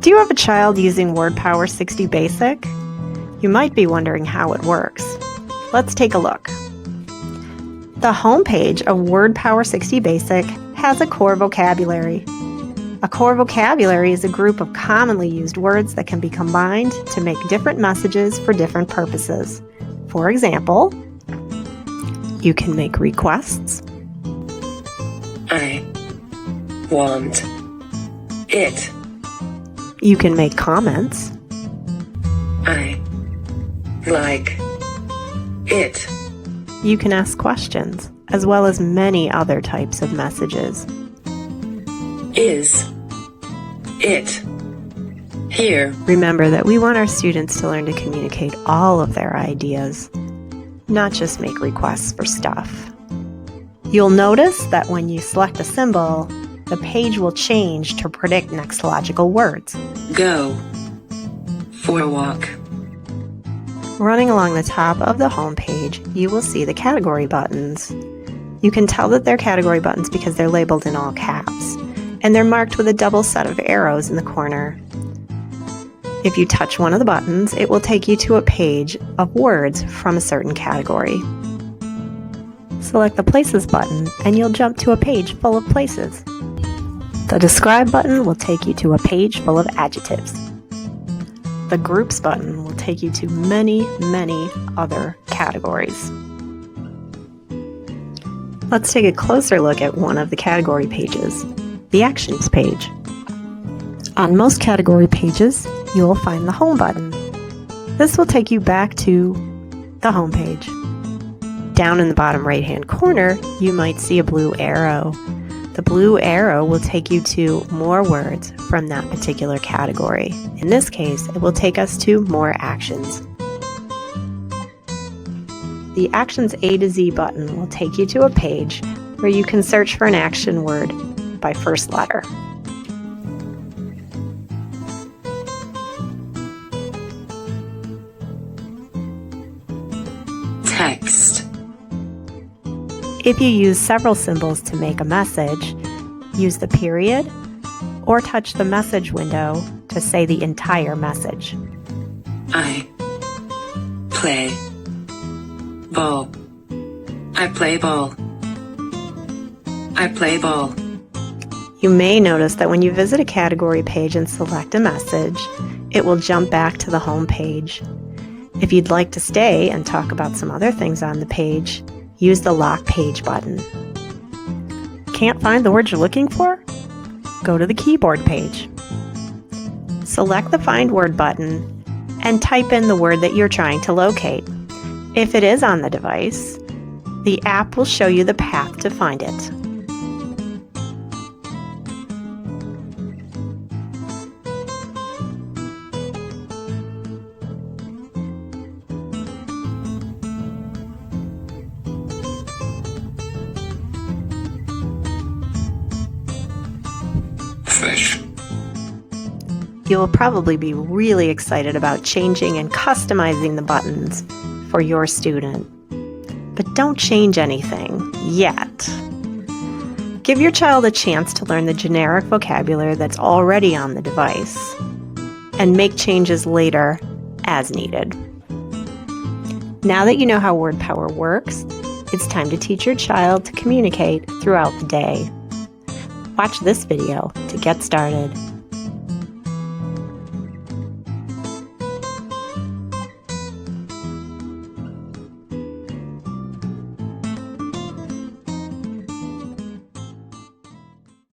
Do you have a child using Wordpower 60 Basic? You might be wondering how it works. Let's take a look. The home page of Wordpower 60 Basic has a core vocabulary. A core vocabulary is a group of commonly used words that can be combined to make different messages for different purposes. For example, you can make requests. I want it. You can make comments. I like it. You can ask questions, as well as many other types of messages. Is it here? Remember that we want our students to learn to communicate all of their ideas, not just make requests for stuff. You'll notice that when you select a symbol, the page will change to predict next logical words. Go for a walk. Running along the top of the home page, you will see the category buttons. You can tell that they're category buttons because they're labeled in all caps, and they're marked with a double set of arrows in the corner. If you touch one of the buttons, it will take you to a page of words from a certain category. Select the Places button, and you'll jump to a page full of places. The Describe button will take you to a page full of adjectives. The Groups button will take you to many other categories. Let's take a closer look at one of the category pages, the Actions page. On most category pages, you will find the Home button. This will take you back to the home page. Down in the bottom right-hand corner, you might see a blue arrow. The blue arrow will take you to more words from that particular category. In this case, it will take us to More Actions. The Actions A to Z button will take you to a page where you can search for an action word by first letter. Text. If you use several symbols to make a message, use the period or touch the message window to say the entire message. I play ball. I play ball. I play ball. You may notice that when you visit a category page and select a message, it will jump back to the home page. If you'd like to stay and talk about some other things on the page, use the Lock Page button. Can't find the word you're looking for? Go to the keyboard page. Select the Find Word button and type in the word that you're trying to locate. If it is on the device, the app will show you the path to find it. Fish. You will probably be really excited about changing and customizing the buttons for your student. But don't change anything yet. Give your child a chance to learn the generic vocabulary that's already on the device and make changes later as needed. Now that you know how Wordpower works, it's time to teach your child to communicate throughout the day. Watch this video to get started.